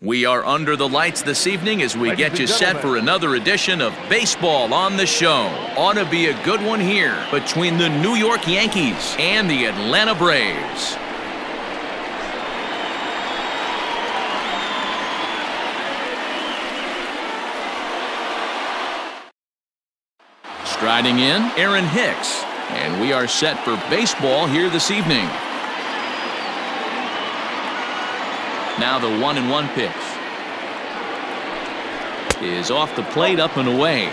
We are under the lights this evening as we get you set for another edition of Baseball on the Show. Ought to be a good one here between the New York Yankees and the Atlanta Braves. Striding in, Aaron Hicks. And we are set for baseball here this evening. Now the 1-1 pitch is off the plate, up and away.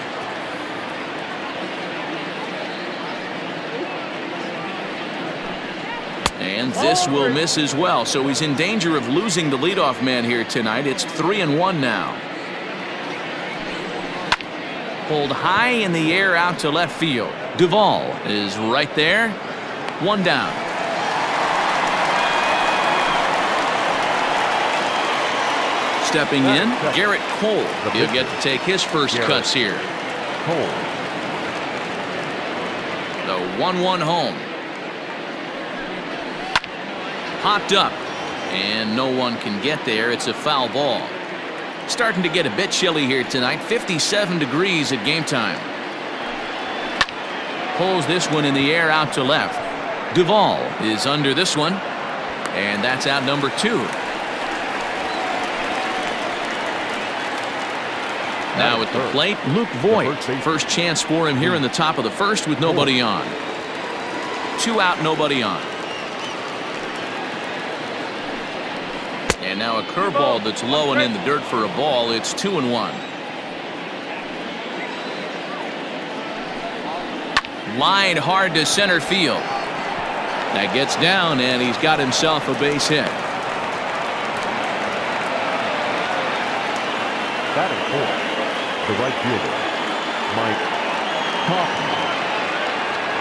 And this will miss as well, so he's in danger of losing the leadoff man here tonight. It's 3-1 now. Pulled high in the air out to left field. Duvall is right there. One down. Stepping in, Garrett Cole. He'll get to take his first cuts here. Cole. The 1-1 home. Popped up, and no one can get there. It's a foul ball. Starting to get a bit chilly here tonight. 57 degrees at game time. Pulls this one in the air out to left. Duvall is under this one, and that's out number 2. Now at the plate, Luke Voigt. First chance for him here in the top of the first with nobody on. 2 out, nobody on. And now a curveball that's low and in the dirt for a ball. It's 2-1. Line hard to center field. That gets down, and he's got himself a base hit. Batting fourth, the right fielder, Mike Talkman.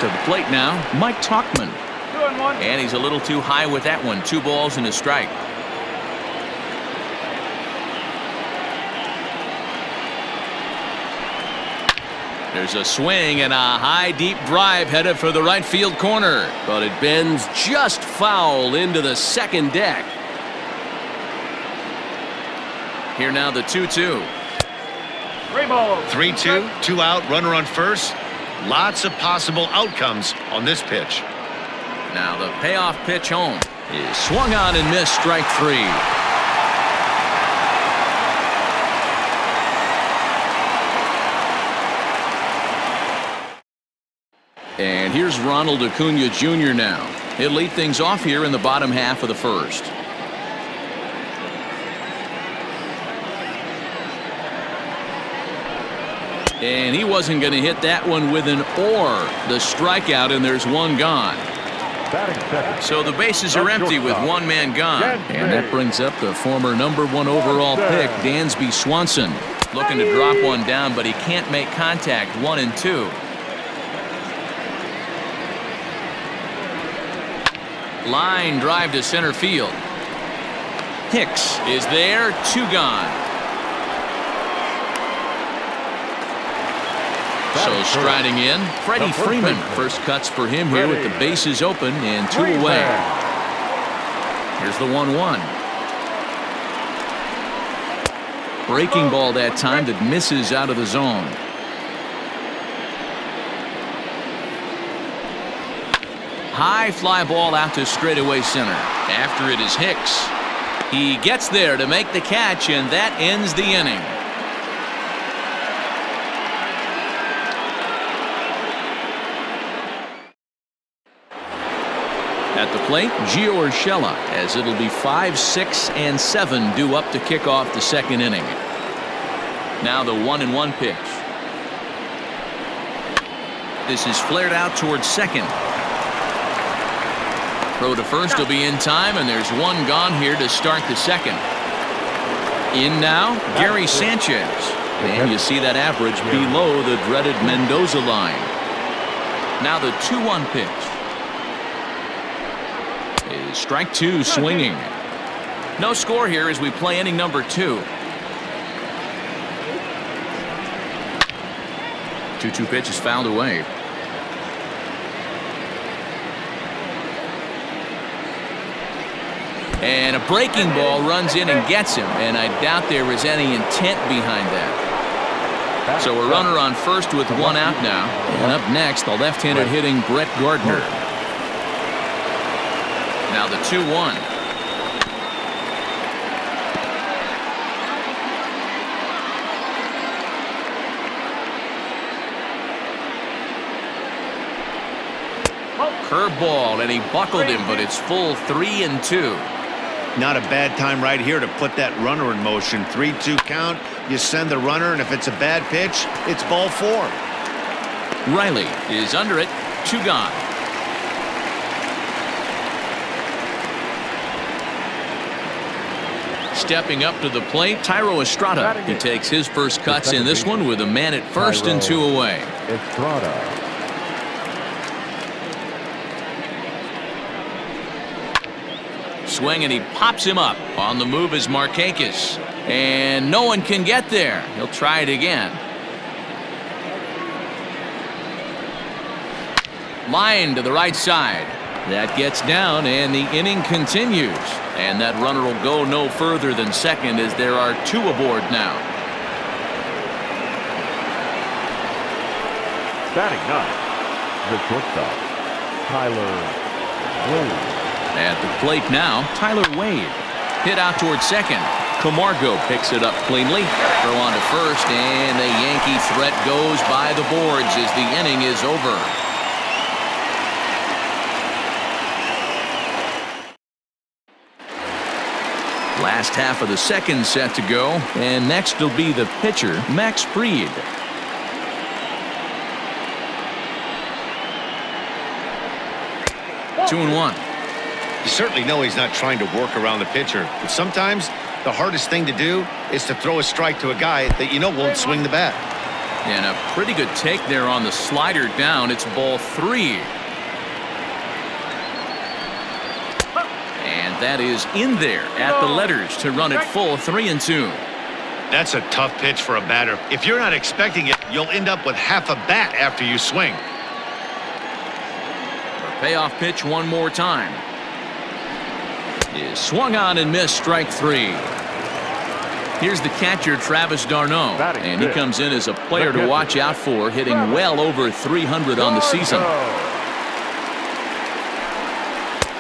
To the plate now, Mike Talkman. 2-1. And he's a little too high with that one. 2 balls and a strike. There's a swing and a high deep drive headed for the right field corner, but it bends just foul into the second deck. Here now the 2-2. 3-2, 2 out, runner on first. Lots of possible outcomes on this pitch. Now the payoff pitch home is swung on and missed, strike 3. And here's Ronald Acuna Jr. now. He'll lead things off here in the bottom half of the first. And he wasn't going to hit that one with an or. The strikeout, and there's one gone. So the bases are empty with one man gone. And that brings up the former #1 overall pick, Dansby Swanson. Looking to drop one down, but he can't make contact. 1-2. Line drive to center field. Hicks is there. 2 gone. So striding in, Freddie Freeman. First cuts for him here with the bases open and 2 away. Here's the 1-1. Breaking ball that time that misses out of the zone. High fly ball out to straightaway center. After it is Hicks. He gets there to make the catch, and that ends the inning. At the plate, Gio Urshela, as it'll be 5, 6, and 7 due up to kick off the second inning. Now the 1-1 pitch. This is flared out towards second. Throw to first will be in time, and there's one gone here to start the second. In now, Gary Sanchez. And you see that average below the dreaded Mendoza line. Now the 2-1 pitch. Is strike 2 swinging. No score here as we play inning number 2. 2-2 pitch is fouled away. And a breaking ball runs in and gets him, and I doubt there was any intent behind that. So a runner on first with one out now. And up next, the left-handed hitting Brett Gardner. Now the 2-1. Curveball, and he buckled him, but it's full 3-2. Not a bad time right here to put that runner in motion. 3-2 count. You send the runner, and if it's a bad pitch, it's ball 4. Reilly is under it. 2 gone. Stepping up to the plate, Thairo Estrada. He takes his first cuts in this one with a man at first and 2 away. Estrada. Swing, and he pops him up. On the move is Markakis. And no one can get there. He'll try it again. Line to the right side. That gets down, and the inning continues. And that runner will go no further than second as there are 2 aboard now. Batting 9, the shortstop, Tyler Wade. At the plate now, Tyler Wade. Hit out towards second. Camargo picks it up cleanly. Throw on to first, and the Yankee threat goes by the boards as the inning is over. Last half of the second set to go, and next will be the pitcher, Max Fried. Two and 1. You certainly know he's not trying to work around the pitcher, but sometimes the hardest thing to do is to throw a strike to a guy that you know won't swing the bat. And a pretty good take there on the slider down. It's ball 3. And that is in there at the letters to run it full 3-2. That's a tough pitch for a batter. If you're not expecting it, you'll end up with half a bat after you swing. The payoff pitch one more time. Is swung on and missed, strike 3. Here's the catcher, Travis d'Arnaud, and he comes in as a player to watch out for, hitting well over 300 on the season.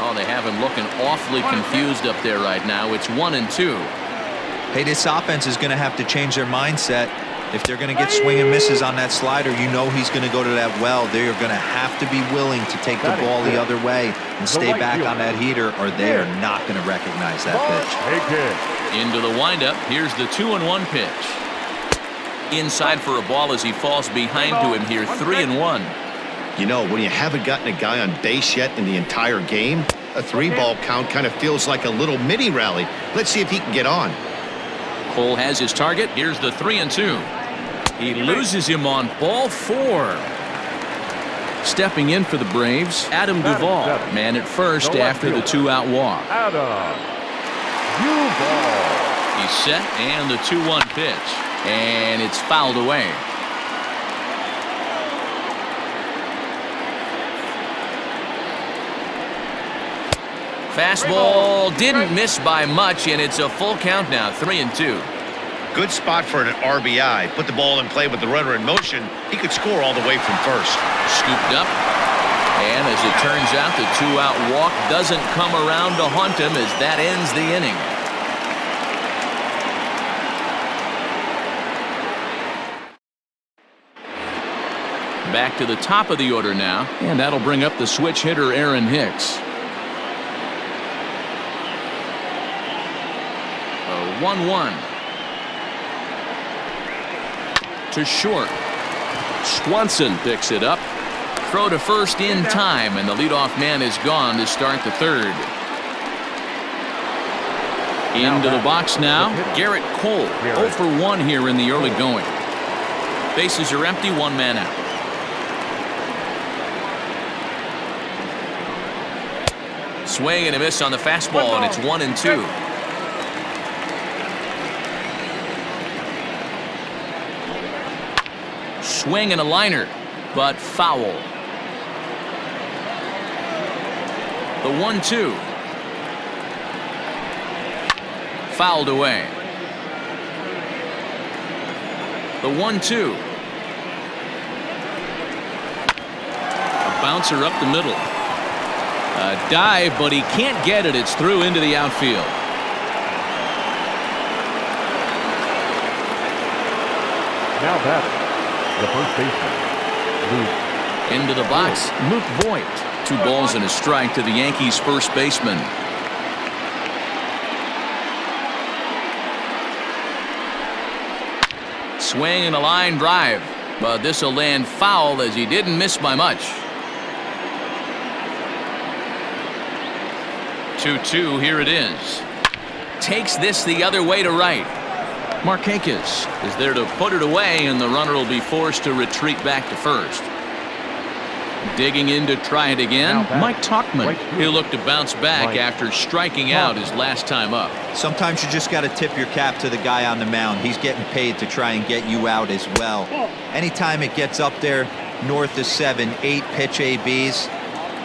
Oh, they have him looking awfully confused up there right now. It's 1-2. Hey, this offense is going to have to change their mindset. If they're going to get swing and misses on that slider, you know he's going to go to that well. They're going to have to be willing to take the ball the other way and stay back on that heater, or they are not going to recognize that pitch. Into the windup. Here's the 2-1 pitch. Inside for a ball as he falls behind to him here. 3-1. You know, when you haven't gotten a guy on base yet in the entire game, a 3-ball count kind of feels like a little mini rally. Let's see if he can get on. Cole has his target. Here's the 3-2. He loses him on ball 4. Stepping in for the Braves, Adam Duvall, man at first after the 2-out walk. He's set, and the 2-1 pitch, and it's fouled away. Fastball didn't miss by much, and it's a full count now, 3-2. Good spot for an RBI. Put the ball in play with the runner in motion. He could score all the way from first. Scooped up. And as it turns out, the 2-out walk doesn't come around to haunt him as that ends the inning. Back to the top of the order now, and that'll bring up the switch hitter, Aaron Hicks. 1-1. To short. Swanson picks it up. Throw to first in time, and the leadoff man is gone to start the third. Into the box now, Garrett Cole. 0 for 1 here in the early going. Bases are empty, 1 man out. Swing and a miss on the fastball, and it's 1-2. Swing and a liner, but foul. The 1-2. fouled away. The 1-2. A bouncer up the middle. A dive, but he can't get it. It's through into the outfield. Now batting, the first baseman, Luke. Into the box, Luke Voigt. 2 balls and a strike to the Yankees' first baseman. Swing and a line drive, but this will land foul as he didn't miss by much. 2-2, here it is. Takes this the other way to right. Marquez is there to put it away, and the runner will be forced to retreat back to first. Digging in to try it again, Mike Talkman. He'll look to bounce back after striking out his last time up. Sometimes you just got to tip your cap to the guy on the mound. He's getting paid to try and get you out as well. Anytime it gets up there north of 7, 8 pitch ABs,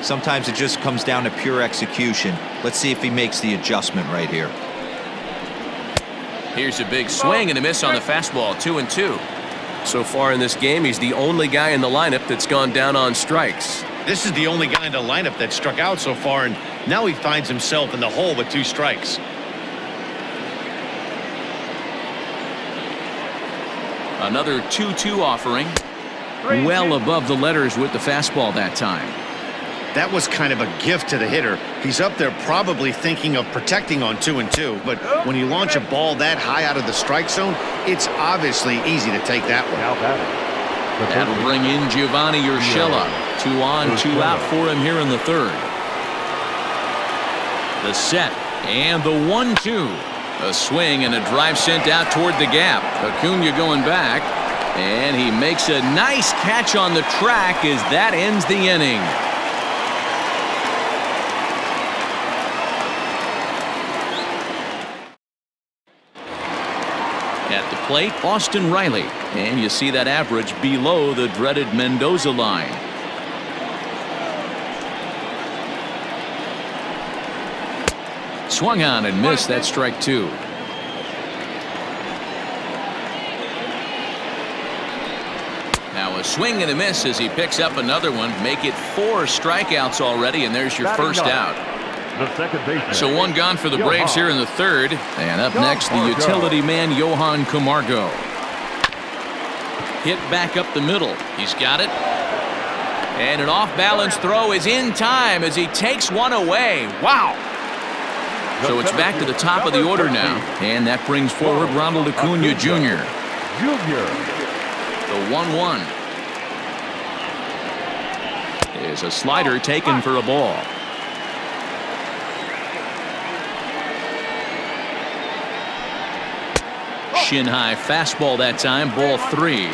sometimes it just comes down to pure execution. Let's see if he makes the adjustment right here. Here's a big swing and a miss on the fastball. 2-2. So far in this game, he's the only guy in the lineup that's gone down on strikes. This is the only guy in the lineup that struck out so far, and now he finds himself in the hole with 2 strikes. Another 2-2 offering. Well above the letters with the fastball that time. That was kind of a gift to the hitter. He's up there probably thinking of protecting on 2-2, but when you launch a ball that high out of the strike zone, it's obviously easy to take that one. Now batting, the third That'll bring in Giovanni Urshela. 2 on, 2 out for him here in the third. The set and the 1-2. A swing and a drive sent out toward the gap. Acuna going back, and he makes a nice catch on the track as that ends the inning. At the plate, Austin Reilly, and you see that average below the dreaded Mendoza line. Swung on and missed. That strike 2. Now a swing and a miss as he picks up another one. Make it 4 strikeouts already, and there's your first out. The second baseman. So 1 gone for the Braves here in the third. And up next, the utility man, Johann Camargo. Hit back up the middle. He's got it. And an off-balance throw is in time as he takes one away. Wow. So it's back to the top of the order now. And that brings forward Ronald Acuna Jr. The 1-1. Is a slider taken for a ball. Shin high fastball that time, ball 3.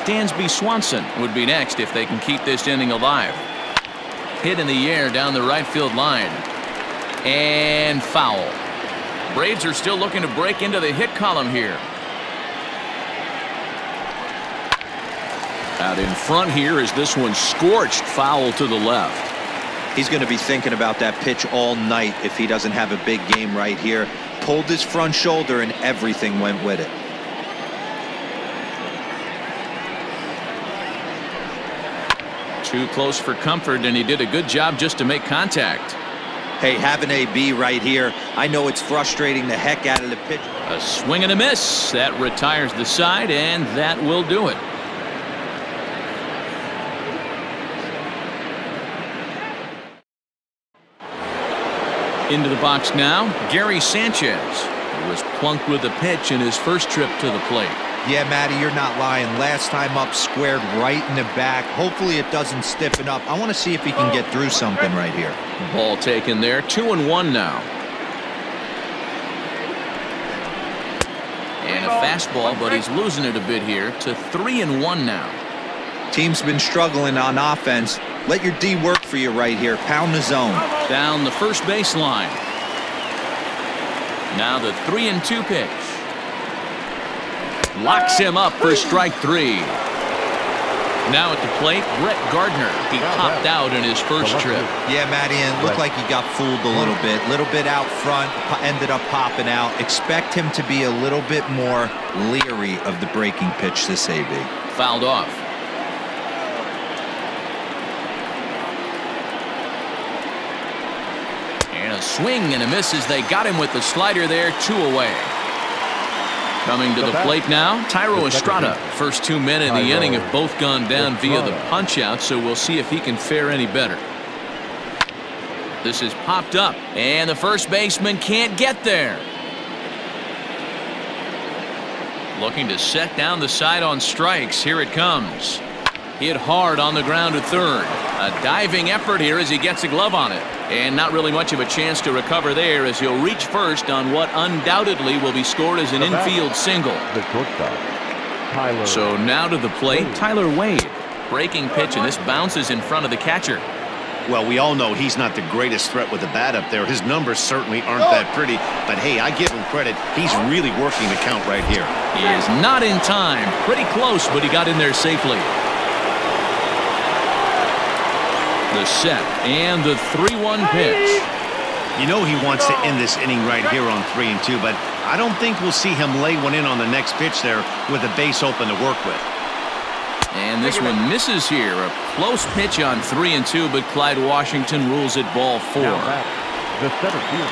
Dansby Swanson would be next if they can keep this inning alive. Hit in the air down the right field line. And foul. Braves are still looking to break into the hit column here. Out in front here is this one scorched foul to the left. He's going to be thinking about that pitch all night if he doesn't have a big game right here. Pulled his front shoulder and everything went with it. Too close for comfort, and he did a good job just to make contact. Hey, have an AB right here. I know it's frustrating the heck out of the pitch. A swing and a miss. That retires the side, and that will do it. Into the box now, Gary Sanchez, who was plunked with a pitch in his first trip to the plate. Yeah, Matty, you're not lying. Last time up, squared right in the back. Hopefully it doesn't stiffen up. I want to see if he can get through something right here. Ball taken there. 2-1 now. And a fastball, but he's losing it a bit here to 3-1 now. Team's been struggling on offense. Let your D work for you right here. Pound the zone. Down the first baseline. Now the 3-2 pitch. Locks him up for strike 3. Now at the plate, Gardner. He popped out in his first trip. Yeah, Matty, and it looked like he got fooled a little bit out front, ended up popping out. Expect him to be a little bit more leery of the breaking pitch this AB. Fouled off. And a swing and a miss as they got him with the slider there, 2 away. Coming to the plate now, Thairo Estrada. First 2 men in the inning have both gone down via the punch-out, so we'll see if he can fare any better. This is popped up, and the first baseman can't get there. Looking to set down the side on strikes. Here it comes. Hit hard on the ground to third. A diving effort here as he gets a glove on it. And not really much of a chance to recover there as he'll reach first on what undoubtedly will be scored as an infield single. So now to the plate, Tyler Wade. Breaking pitch, and this bounces in front of the catcher. Well, we all know he's not the greatest threat with the bat up there. His numbers certainly aren't that pretty. But, hey, I give him credit. He's really working the count right here. He is not in time. Pretty close, but he got in there safely. The set and the 3-1 pitch. You know he wants to end this inning right here on 3-2, but I don't think we'll see him lay one in on the next pitch there with the base open to work with. And this one misses here. A close pitch on 3-2, but Clyde Washington rules it ball 4.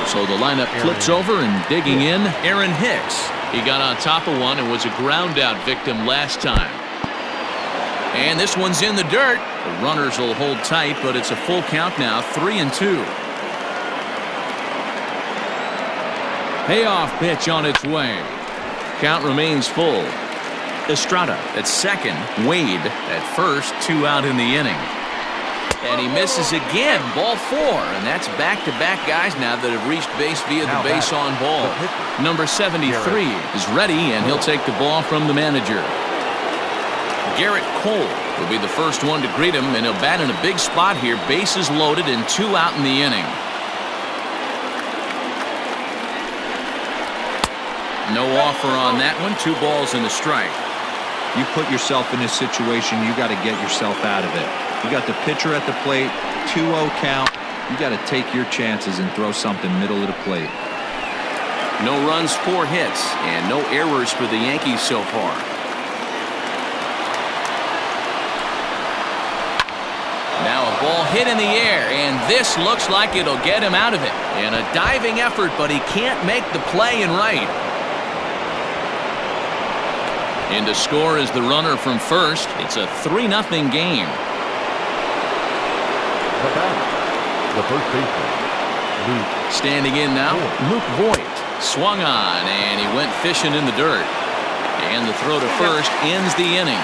So the lineup flips over and digging in, Aaron Hicks. He got on top of one and was a ground out victim last time. And this one's in the dirt. The runners will hold tight, but it's a full count now, 3-2. Payoff pitch on its way. Count remains full. Estrada at second, Wade at first, 2 out in the inning. And he misses again, ball 4, and that's back-to-back guys now that have reached base via the base on ball. Number 73 is ready, and he'll take the ball from the manager. Garrett Cole will be the first one to greet him, and he'll bat in a big spot here. Bases loaded and 2 out in the inning. No offer on that one. 2 balls and a strike. You put yourself in this situation, you got to get yourself out of it. You got the pitcher at the plate, 2-0 count. You got to take your chances and throw something middle of the plate. No runs, 4 hits, and no errors for the Yankees so far. Now a ball hit in the air, and this looks like it'll get him out of it. And a diving effort, but he can't make the play in right. In to score is the runner from first. It's a 3-0 game. The first baseman, Standing in now, Luke Voigt. Swung on, and he went fishing in the dirt. And the throw to first ends the inning.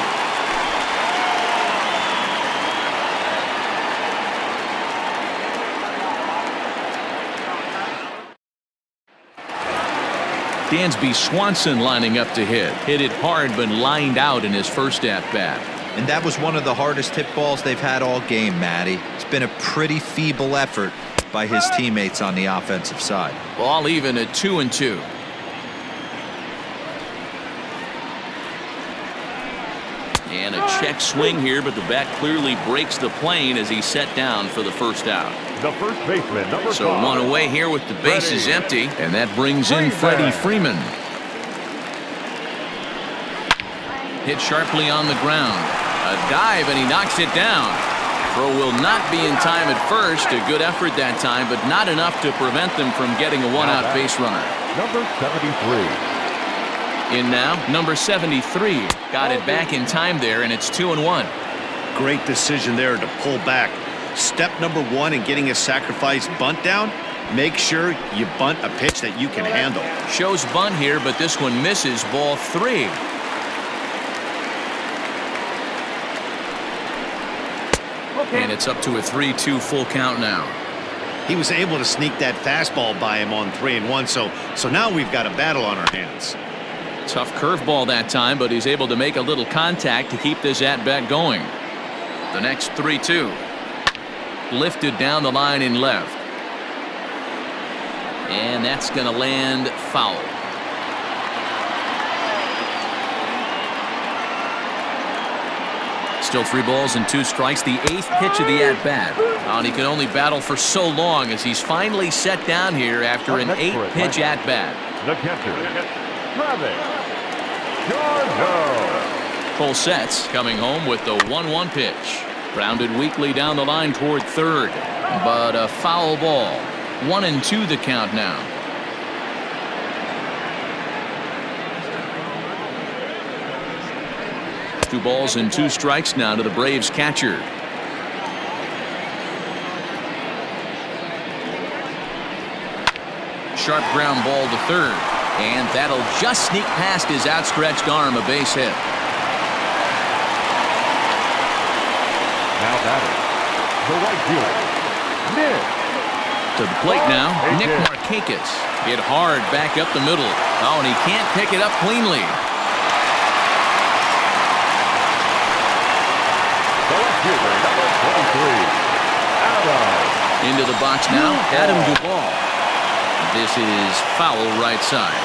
Dansby Swanson lining up to hit. Hit it hard, but lined out in his first at-bat. And that was one of the hardest hit balls they've had all game, Matty. It's been a pretty feeble effort by his teammates on the offensive side. Ball even at 2-2. And a check swing here, but the bat clearly breaks the plane as he's set down for the first out. the first baseman, number 5. So 1 away here with the bases empty, and that brings in Freddie Freeman. Hit sharply on the ground. A dive, and he knocks it down. Throw will not be in time at first. A good effort that time, but not enough to prevent them from getting a one-out base runner. Number 73. In now, number 73. Got it back in time there, and it's 2-1. Great decision there to pull back. Step number 1 in getting a sacrifice bunt down, make sure you bunt a pitch that you can handle. Shows bunt here, but this one misses. Ball 3. And it's up to a 3-2 full count now. He was able to sneak that fastball by him on 3-1, so now we've got a battle on our hands. Tough curveball that time, but he's able to make a little contact to keep this at-bat going. The next 3-2. Lifted down the line in left. And that's going to land foul. Still 3 balls and 2 strikes. The 8th pitch of the at-bat. And he could only battle for so long as he's finally set down here after an 8-pitch at-bat. The catcher, Travis Garner. Full sets coming home with the 1-1 pitch. Grounded weakly down the line toward third. But a foul ball. 1-2 the count now. Two balls and 2 strikes now to the Braves catcher. Sharp ground ball to third. And that'll just sneak past his outstretched arm, a base hit. Now batting, the right fielder, Nick. To the plate now, Nick Markakis. Hit hard back up the middle. Oh, and he can't pick it up cleanly. The left fielder, number 23, Adam. Into the box now, Adam Duvall. This is foul right side.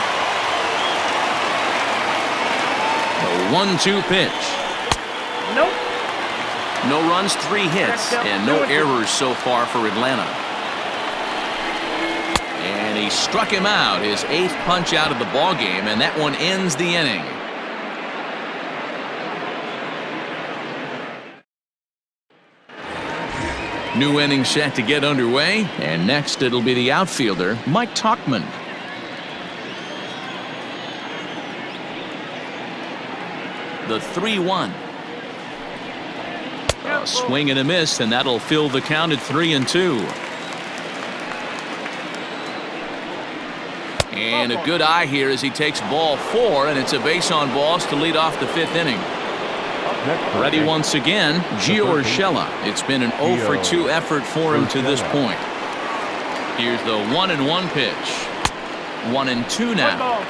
The 1-2 pitch. Nope. No runs, 3 hits, and no errors so far for Atlanta. And he struck him out, his 8th punch out of the ball game, and that one ends the inning. New inning set to get underway, and next it'll be the outfielder, Mike Talkman. The 3-1. A swing and a miss, and that'll fill the count at 3-2. And a good eye here as he takes ball 4, and it's a base on balls to lead off the 5th inning. Ready once again, Gio Urshela. It's been an 0-for-2 effort for him to this point. Here's the 1-1 pitch. 1-2 now.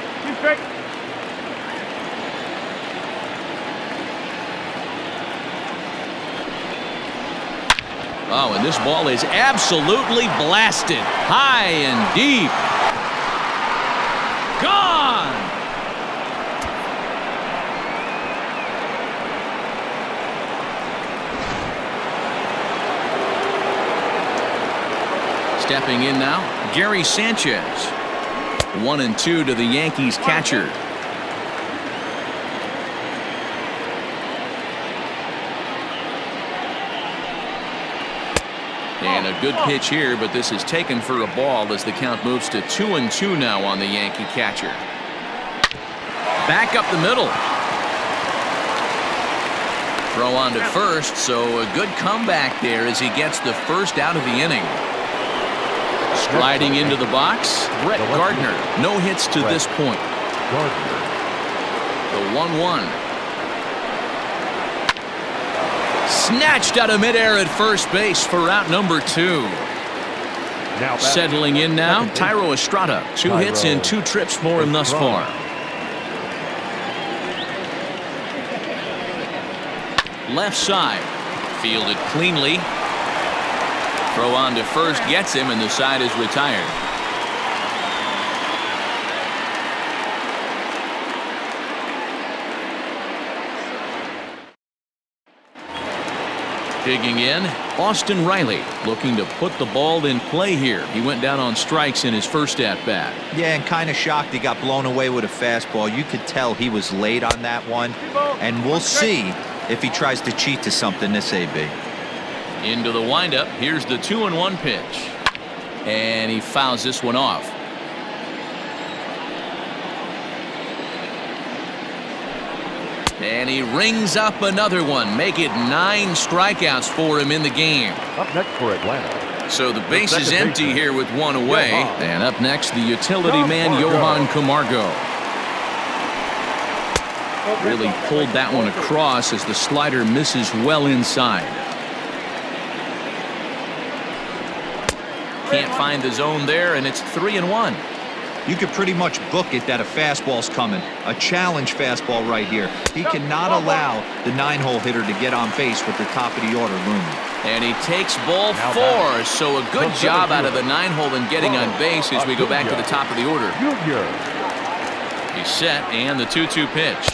Oh, and this ball is absolutely blasted. High and deep. Gone! Stepping in now, Gary Sanchez. 1-2 to the Yankees catcher. And a good pitch here, but this is taken for a ball as the count moves to 2-2 now on the Yankee catcher. Back up the middle. Throw on to first, so a good comeback there as he gets the first out of the inning. Striding into the box, Brett Gardner. No hits to this point. Gardner. The 1-1. Snatched out of midair at first base for out number 2. Now settling in now, Thairo Estrada. 2 hits and 2 trips for him thus far. Left side, fielded cleanly. Throw on to first gets him, and the side is retired. Digging in, Austin Reilly looking to put the ball in play here. He went down on strikes in his first at-bat. Yeah, and kind of shocked he got blown away with a fastball. You could tell he was late on that one, and we'll see if he tries to cheat to something this AB. Into the windup. Here's the 2-1 pitch, and he fouls this one off. And he rings up another one. Make it 9 strikeouts for him in the game. Up next for Atlanta. So the base is empty here with 1 away. And up next, the utility man, Johann Camargo. Really pulled that one across as the slider misses well inside. Can't find the zone there, and it's 3-1. You could pretty much book it that a fastball's coming. A challenge fastball right here. He cannot allow the 9-hole hitter to get on base with the top of the order looming. And he takes ball 4, so a good job out of the 9-hole in getting on base as we go back to the top of the order. He's set, and the 2-2 pitch.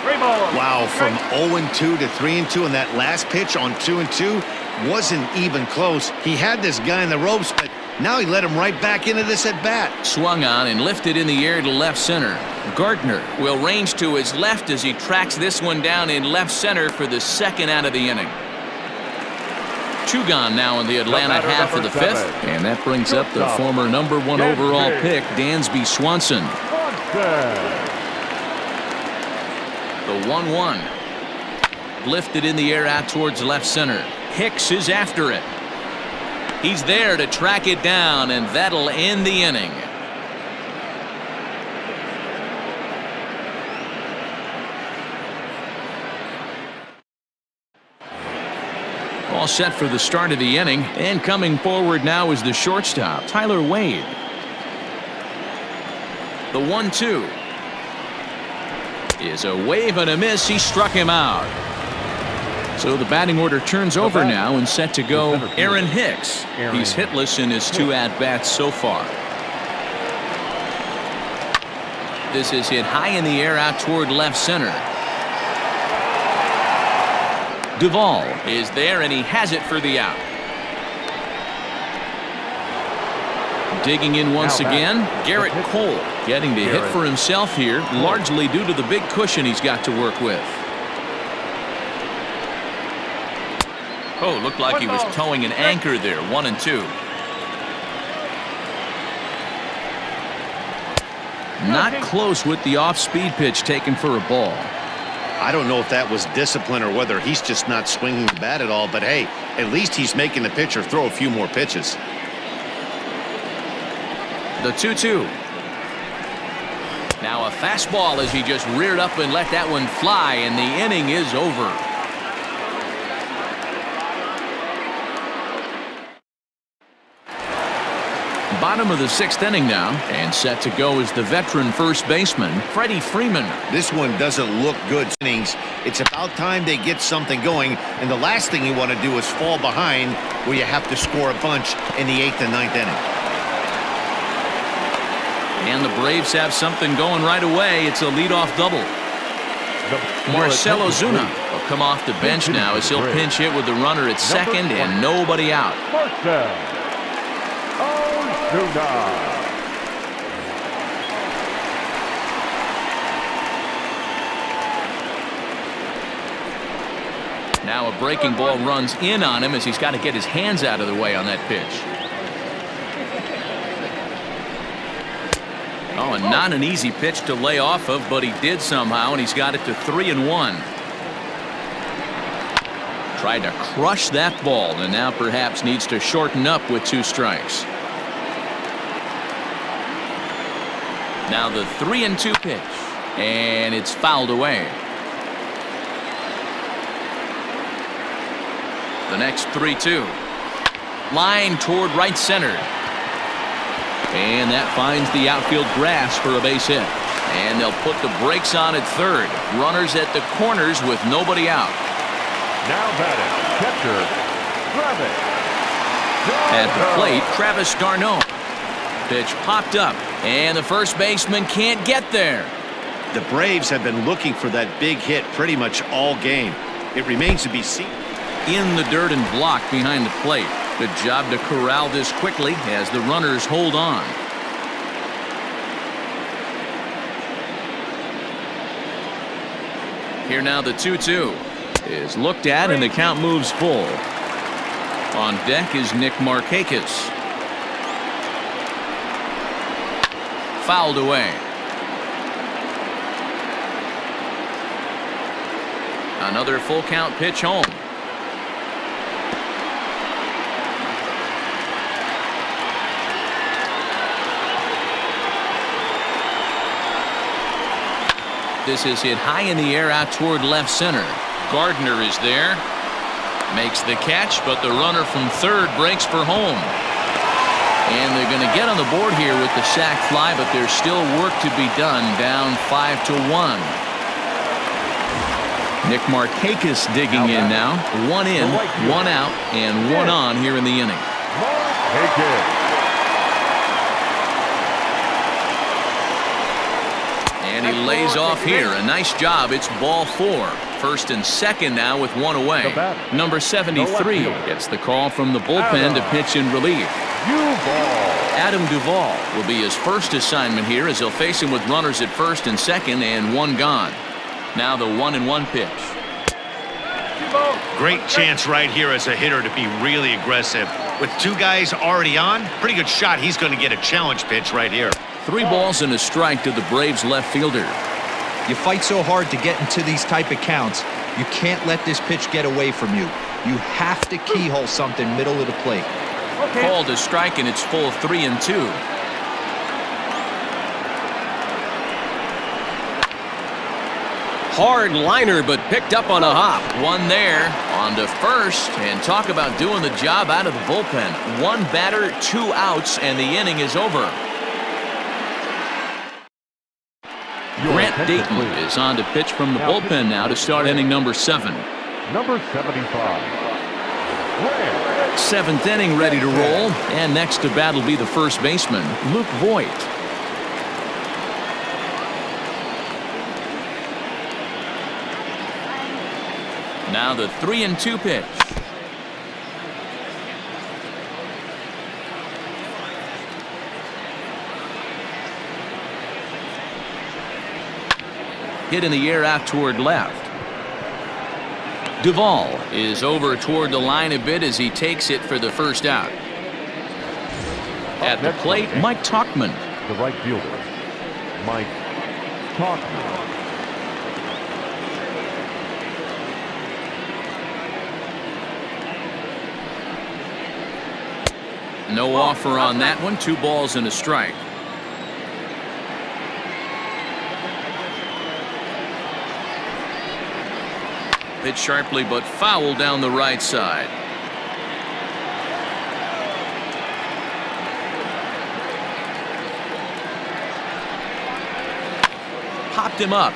Wow, from 0-2 to 3-2, and that last pitch on 2-2 wasn't even close. He had this guy in the ropes, but now he let him right back into this at bat. Swung on and lifted in the air to left center. Gardner will range to his left as he tracks this one down in left center for the second out of the inning. 2 gone now in the Atlanta half of the 5th, and that brings up the former #1 overall pick, Dansby Swanson. The 1-1. Lifted in the air out towards left center. Hicks is after it. He's there to track it down, and that'll end the inning. All set for the start of the inning, and coming forward now is the shortstop, Tyler Wade. The 1-2 is a wave and a miss. He struck him out. So the batting order turns over now and set to go Aaron Hicks. He's hitless in his 2 at-bats so far. This is hit high in the air out toward left center. Duvall is there, and he has it for the out. Digging in once again, Garrett Cole getting to hit for himself here, largely due to the big cushion he's got to work with. Oh, looked like he was towing an anchor there. 1-2. Not close with the off-speed pitch taken for a ball. I don't know if that was discipline or whether he's just not swinging the bat at all, but hey, at least he's making the pitcher throw a few more pitches. The 2-2. Now a fastball as he just reared up and let that one fly, and the inning is over. Bottom of the 6th inning now, and set to go is the veteran first baseman, Freddie Freeman. This one doesn't look good. Innings. It's about time they get something going, and the last thing you want to do is fall behind where you have to score a bunch in the 8th and 9th inning. And the Braves have something going right away. It's a leadoff double. Marcell Ozuna will come off the bench now as he'll pinch hit with the runner at second and nobody out. Now a breaking ball runs in on him as he's got to get his hands out of the way on that pitch. Oh, and not an easy pitch to lay off of, but he did somehow, and he's got it to 3-1. Tried to crush that ball, and now perhaps needs to shorten up with 2 strikes. Now the 3-2 pitch, and it's fouled away. The next 3-2. Line toward right center. And that finds the outfield grass for a base hit. And they'll put the brakes on at third. Runners at the corners with nobody out. Now batting, catcher, Travis. At the plate, Travis Gardner. Pitch popped up, and the first baseman can't get there. The Braves have been looking for that big hit pretty much all game. It remains to be seen. In the dirt and blocked behind the plate. Good job to corral this quickly as the runners hold on. Here now the 2-2 is looked at, and the count moves full. On deck is Nick Markakis. Fouled away. Another full count pitch home. This is hit high in the air out toward left center. Gardner is there. Makes the catch, but the runner from third breaks for home. And they're going to get on the board here with the sac fly, but there's still work to be done, down 5-1. Nick Markakis digging in now. 1 in, 1 out, and 1 on here in the inning. And he lays off here. A nice job. It's ball 4. First and second now with one away. Number 73 gets the call from the bullpen to pitch in relief. Adam Duvall will be his first assignment here as he'll face him with runners at first and second and one gone. Now the 1-1 pitch. Great chance right here as a hitter to be really aggressive. With 2 guys already on, pretty good shot. He's going to get a challenge pitch right here. 3 balls and a strike to the Braves left fielder. You fight so hard to get into these type of counts. You can't let this pitch get away from you. You have to keyhole something middle of the plate. Called a strike, and it's full 3-2. Hard liner, but picked up on a hop. One there, on to first, and talk about doing the job out of the bullpen. 1 batter, 2 outs, and the inning is over. Grant Dayton is on to pitch from the bullpen now to start inning number 7. Number 75. 7th inning ready to roll, and next to bat will be the first baseman, Luke Voigt. Now the 3-2 pitch. Hit in the air out toward left. Duvall is over toward the line a bit as he takes it for the first out. At the plate, Mike Talkman. The right fielder, Mike Talkman. No offer on that one. 2 balls and a strike. Hit sharply but foul down the right side. Popped him up.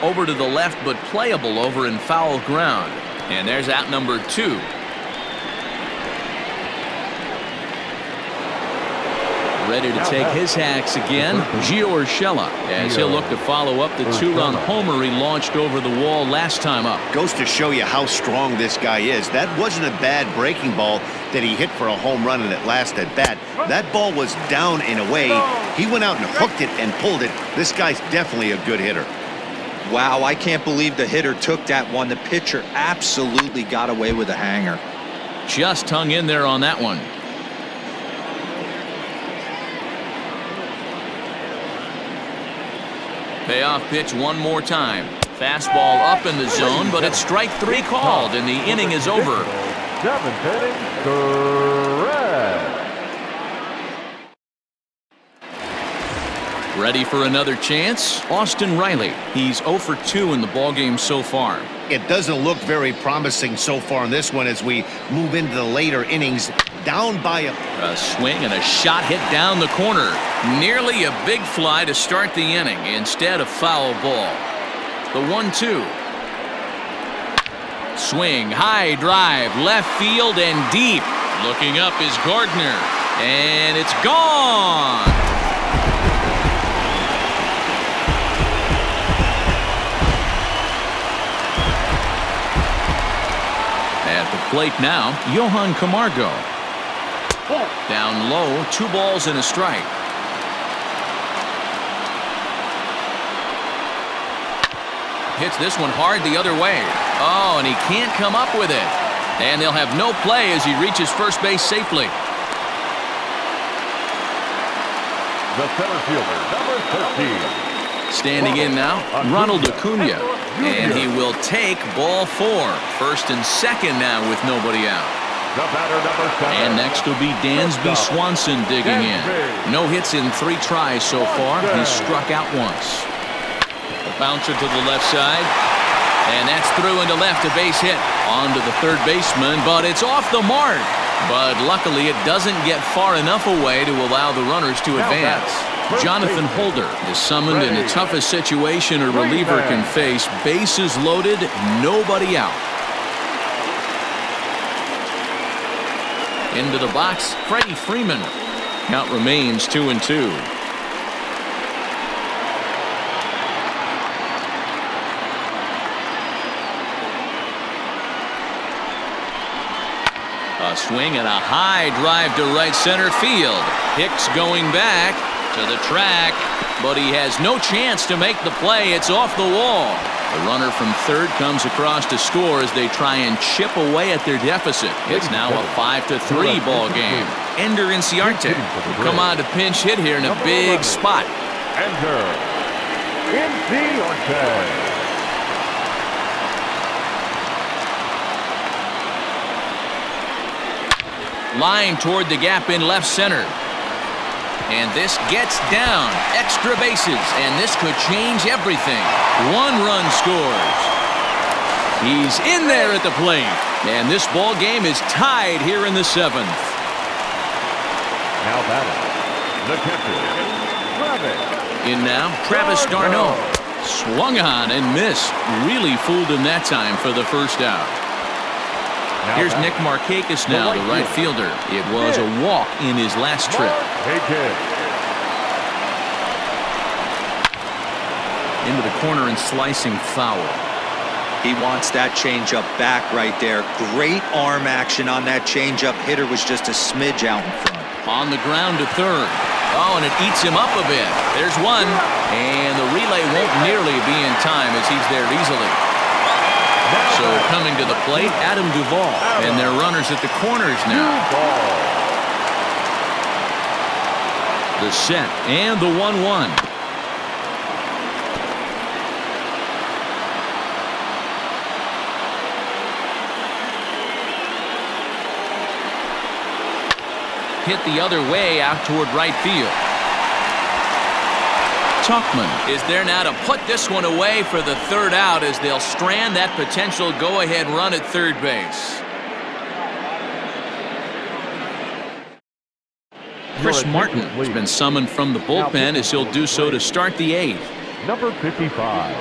Over to the left but playable over in foul ground. And there's out number 2. Ready to take his hacks again, Gio Urshela, as he'll look to follow up the 2-run homer he launched over the wall last time up. Goes to show you how strong this guy is. That wasn't a bad breaking ball that he hit for a home run in that last at bat. That ball was down and away. He went out and hooked it and pulled it. This guy's definitely a good hitter. Wow, I can't believe the hitter took that one. The pitcher absolutely got away with a hanger. Just hung in there on that one. Payoff pitch one more time. Fastball up in the zone, but it's strike 3 called, and the inning is over. 7th inning, correct. Ready for another chance? Austin Reilly. He's 0 for 2 in the ballgame so far. It doesn't look very promising so far in this one as we move into the later innings. Down by a swing and a shot hit down the corner. Nearly a big fly to start the inning. Instead, a foul ball. The 1-2. Swing, high drive, left field and deep. Looking up is Gardner. And it's gone. At the plate now, Johann Camargo. Down low, 2 balls and a strike. Hits this one hard the other way. Oh, and he can't come up with it. And they'll have no play as he reaches first base safely. The center fielder, number 13. Standing in now, Ronald Acuna. And he will take ball 4. First and second now with nobody out. The batter, number 7. And next will be Dansby Swanson digging in. No hits in 3 tries so far. He's struck out once. A bouncer to the left side. And that's through into left, a base hit. On to the third baseman, but it's off the mark. But luckily it doesn't get far enough away to allow the runners to advance. Jonathan Holder is summoned in the toughest situation a reliever can face. Bases loaded, nobody out. Into the box, Freddie Freeman. Count remains 2-2. A swing and a high drive to right center field. Hicks going back to the track, but he has no chance to make the play. It's off the wall. The runner from third comes across to score as they try and chip away at their deficit. It's now a 5-3 ball game. Ender Inciarte will come on to pinch hit here in a big spot. Ender Inciarte. Line toward the gap in left center. And this gets down. Extra bases, and this could change everything. 1 run scores. He's in there at the plate. And this ball game is tied here in the 7th. Now batting, the catcher, Travis. In now, Travis d'Arnaud. Swung on and missed. Really fooled him that time for the first out. Here's Nick Markakis now, the right fielder. It was a walk in his last trip. Into the corner and slicing foul. He wants that changeup back right there. Great arm action on that changeup. Hitter was just a smidge out in front. On the ground to third. Oh, and it eats him up a bit. There's one. And the relay won't nearly be in time as he's there easily. So coming to the plate, Adam Duvall. And they're runners at the corners now. The set and the 1-1. Hit the other way out toward right field. Talkman is there now to put this one away for the third out as they'll strand that potential go-ahead run at third base. Chris Martin has been summoned from the bullpen as he'll do so to start the 8th. Number 55.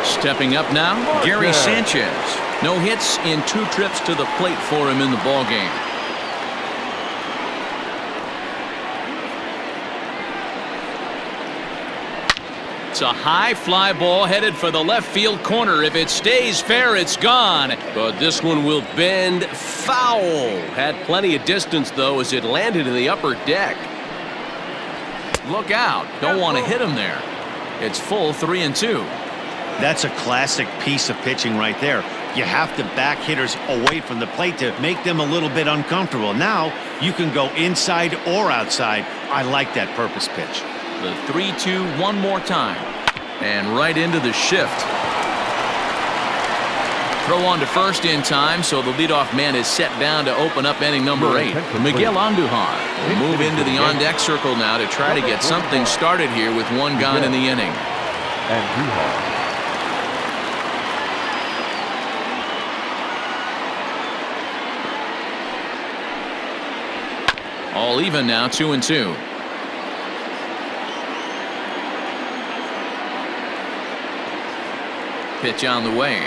Stepping up now, Gary Sanchez. No hits in 2 trips to the plate for him in the ballgame. It's a high fly ball headed for the left field corner. If it stays fair, it's gone. But this one will bend foul. Had plenty of distance, though, as it landed in the upper deck. Look out. Don't want to hit him there. It's full 3-2. That's a classic piece of pitching right there. You have to back hitters away from the plate to make them a little bit uncomfortable. Now you can go inside or outside. I like that purpose pitch. The 3-2 one more time. And right into the shift. Throw on to first in time, so the leadoff man is set down to open up inning number 8. Miguel Andujar will move into the on-deck circle now to try to get something started here with 1 gone in the inning. All even now, 2-2. Pitch on the way.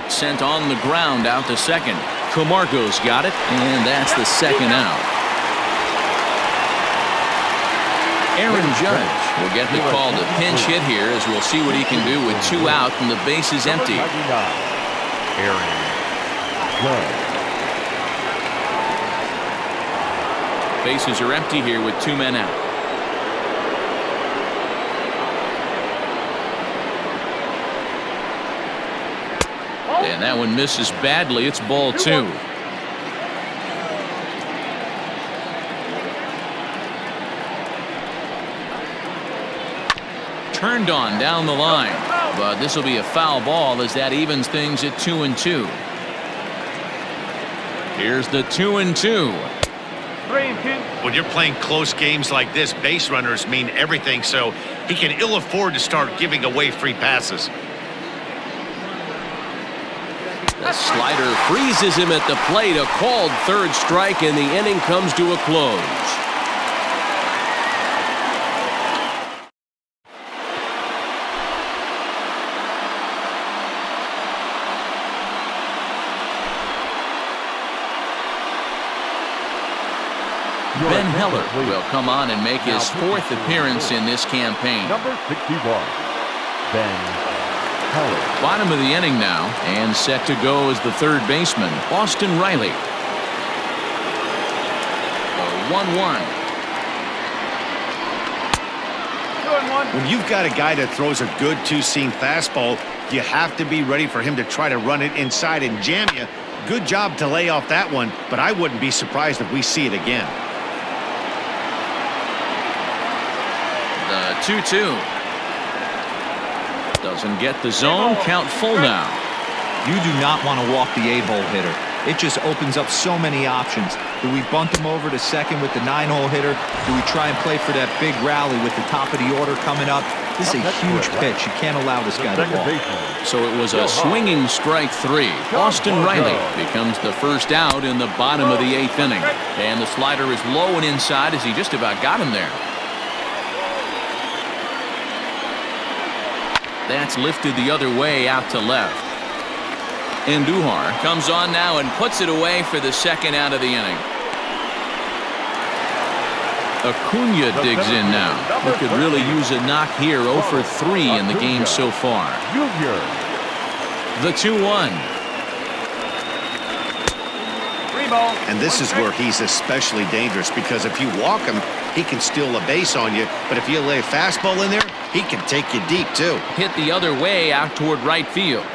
Sent on the ground out to second. Camargo's got it, and that's the second out. Aaron Judge will get the call to pinch hit here as we'll see what he can do with 2 out and the base is empty. Aaron Judge. Bases are empty here with 2 men out. And that one misses badly. It's ball 2. Turned on down the line, but this will be a foul ball as that evens things at 2-2. Here's the 2-2. When you're playing close games like this, base runners mean everything, so he can ill afford to start giving away free passes. The slider freezes him at the plate. A called third strike, and the inning comes to a close. Ben Heller will come on and make his 4th appearance in this campaign. Number 61, Ben Bottom of the inning now, and set to go as the third baseman, Austin Reilly. 1-1. When you've got a guy that throws a good two-seam fastball, you have to be ready for him to try to run it inside and jam you. Good job to lay off that one, but I wouldn't be surprised if we see it again. The 2-2. Doesn't get the zone. Count full now. You do not want to walk the 8-hole hitter. It just opens up so many options. Do we bunt him over to second with the 9-hole hitter? Do we try and play for that big rally with the top of the order coming up? This is a huge pitch. You can't allow this guy to walk. So it was a swinging strike 3. Austin Reilly becomes the first out in the bottom of the 8th inning. And the slider is low and inside as he just about got him there. That's lifted the other way out to left. And Duvall comes on now and puts it away for the second out of the inning. Acuna digs in now. We could really use a knock here. 0 for 3 in the game so far. The 2-1. And this is where he's especially dangerous, because if you walk him, he can steal a base on you. But if you lay a fastball in there, he can take you deep too. Hit the other way out toward right field.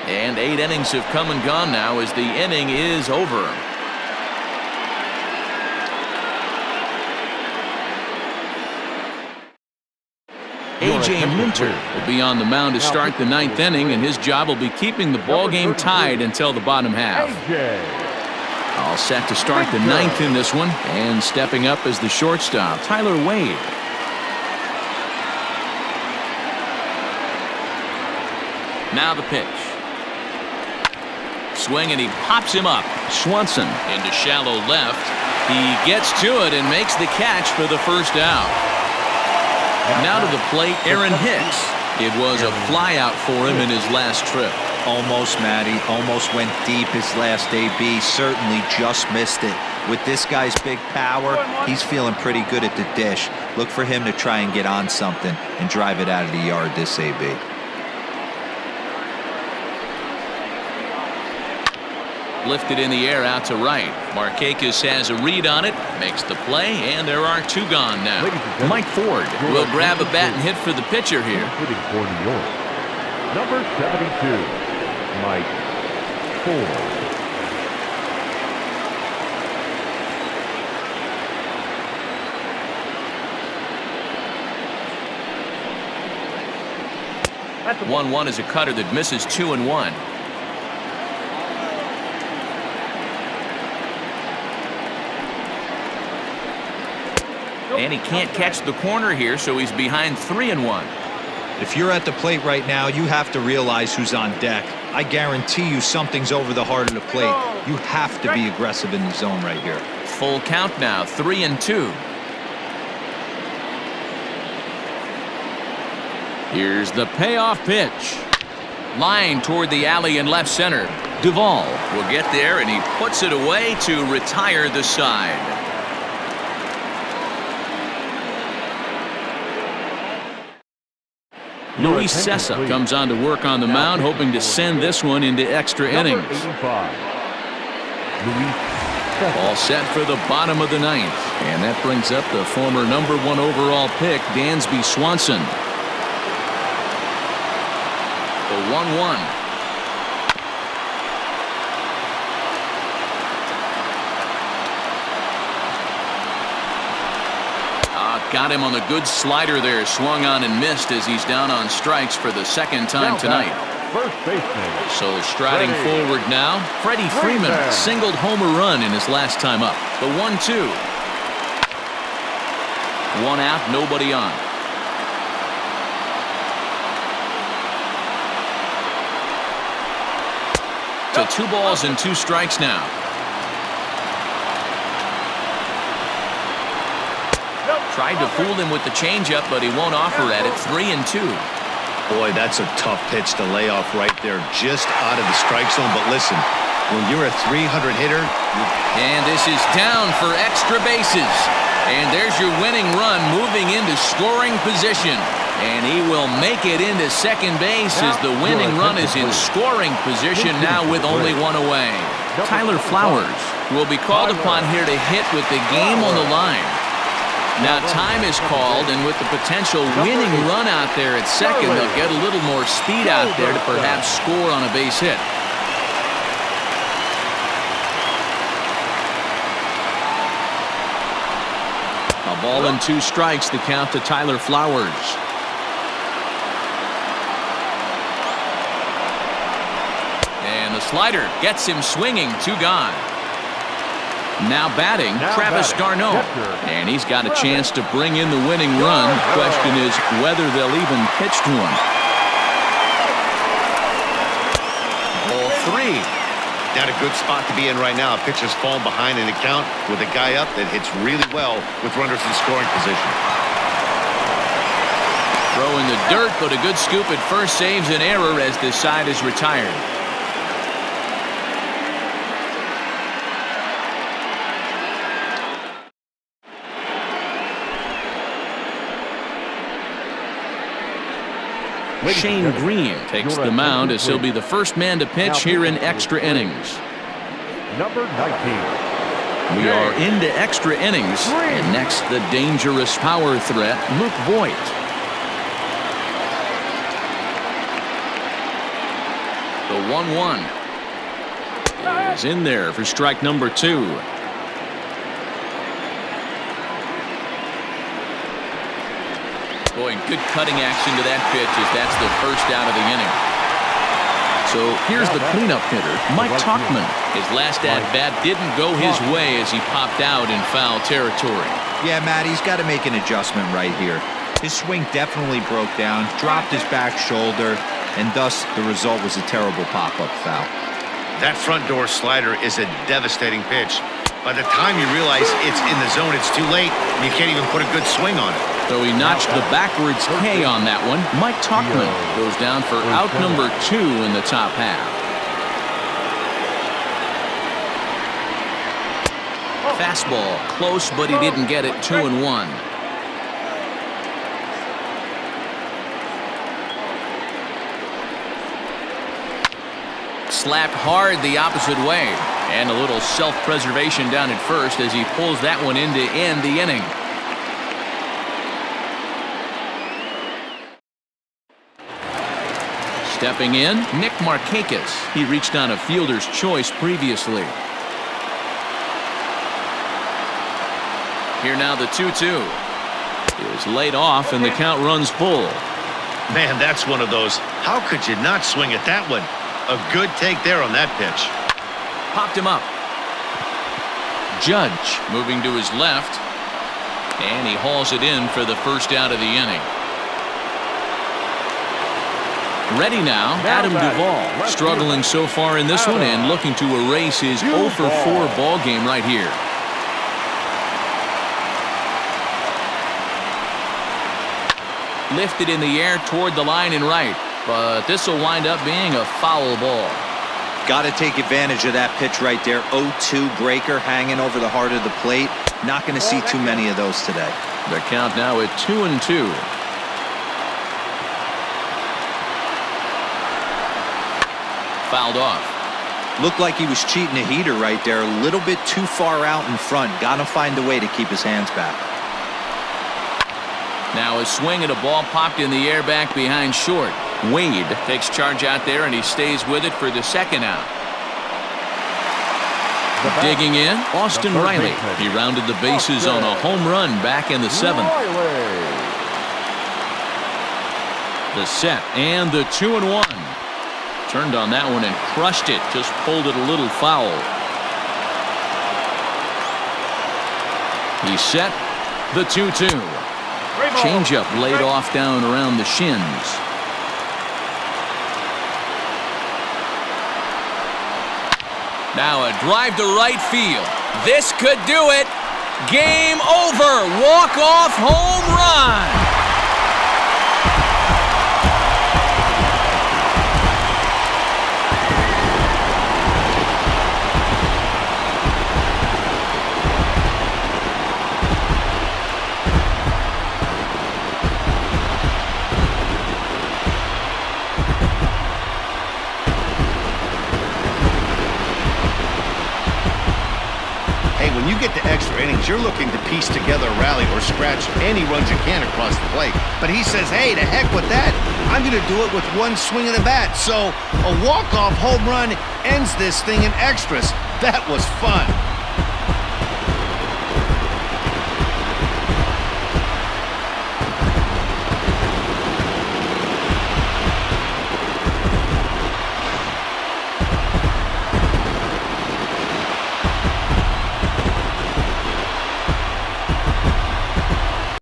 And 8 innings have come and gone now as the inning is over. A.J. Minter will be on the mound to start the 9th inning, and his job will be keeping the ball game tied until the bottom half. All set to start the 9th in this one, and stepping up as the shortstop, Tyler Wade. Now the pitch. Swing, and he pops him up. Swanson into shallow left. He gets to it and makes the catch for the first out. Now to the plate, Aaron Hicks. It was a flyout for him in his last trip. Almost, Matty. Almost went deep his last AB. Certainly just missed it. With this guy's big power, he's feeling pretty good at the dish. Look for him to try and get on something and drive it out of the yard this AB. Lifted in the air out to right. Markakis has a read on it, makes the play, and there are 2 gone now. Mike Ford will grab a bat and hit for the pitcher here. For New York, number 72, Mike Ford. That's 1-1 is a cutter that misses 2-1. And he can't catch the corner here, so he's behind 3-1. If you're at the plate right now, you have to realize who's on deck. I guarantee you something's over the heart of the plate. You have to be aggressive in the zone right here. Full count now, 3-2. Here's the payoff pitch. Line toward the alley in left center. Duvall will get there, and he puts it away to retire the side. Luis Sessa comes on to work on the mound, hoping to send this one into extra innings. All set for the bottom of the 9th. And that brings up the former number 1 overall pick, Dansby Swanson. The 1-1. Got him on the good slider there, swung on and missed as he's down on strikes for the 2nd time tonight. First baseman. So striding forward now, Freddie Freeman singled home a run in his last time up. The 1-2. 1 out, nobody on. To 2 balls and 2 strikes now. Tried to fool him with the changeup, but he won't offer at it. 3-2. Boy, that's a tough pitch to lay off right there, just out of the strike zone. But listen, when you're a 300 hitter. And this is down for extra bases. And there's your winning run moving into scoring position. And he will make it into second base as the winning run is in scoring position now with only one away. Tyler Flowers will be called upon here to hit with the game on the line. Now time is called, and with the potential winning run out there at second, they'll get a little more speed out there to perhaps score on a base hit. A ball and 2 strikes, the count to Tyler Flowers. And the slider gets him swinging, 2 gone. Now batting, Travis Garneau. And he's got a chance to bring in the winning run. The question is whether they'll even pitch to him. Ball 3. Not a good spot to be in right now. Pitcher's falling behind in the count with a guy up that hits really well with runners in scoring position. Throw in the dirt, but a good scoop at first saves an error as this side is retired. Shane Green takes the mound as he'll be the first man to pitch here in extra innings. Number 19. We are into extra innings, and next the dangerous power threat, Luke Voigt. The 1-1 is in there for strike number 2. Boy, good cutting action to that pitch as that's the first out of the inning. So here's the cleanup hitter, Mike Talkman. His last at-bat didn't go his way as he popped out in foul territory. Yeah, Matt, he's got to make an adjustment right here. His swing definitely broke down, dropped his back shoulder, and thus the result was a terrible pop-up foul. That front door slider is a devastating pitch. By the time you realize it's in the zone, it's too late, and you can't even put a good swing on it. So he notched the backwards K on that one. Mike Talkman goes down for out number 2 in the top half. Fastball close, but he didn't get it. 2-1. Slapped hard the opposite way, and a little self-preservation down at first as he pulls that one in to end the inning. Stepping in, Nick Markakis. He reached on a fielder's choice previously. Here now the 2-2 is laid off, and the count runs full. Man, that's one of those. How could you not swing at that one? A good take there on that pitch. Popped him up. Judge moving to his left, and he hauls it in for the first out of the inning. Ready now, Adam Duvall, struggling so far in this one and looking to erase his 0-for-4 ball game right here. Lifted in the air toward the line and right, but this will wind up being a foul ball. Got to take advantage of that pitch right there. 0-2 breaker hanging over the heart of the plate. Not going to see too many of those today. The count now at 2-2. Fouled off. Looked like he was cheating a heater right there. A little bit too far out in front. Got to find a way to keep his hands back. Now a swing at a ball popped in the air back behind short. Wade takes charge out there, and he stays with it for the second out. Digging in, Austin Reilly. He rounded the bases on a home run back in the 7th. The set and the 2-1. Turned on that one and crushed it. Just pulled it a little foul. He set the 2-2. Changeup laid off down around the shins. Now a drive to right field. This could do it. Game over. Walk-off home run. when you get to extra innings, you're looking to piece together a rally or scratch any runs you can across the plate. But he says, hey, to heck with that. I'm going to do it with one swing of the bat. So a walk-off home run ends this thing in extras. That was fun.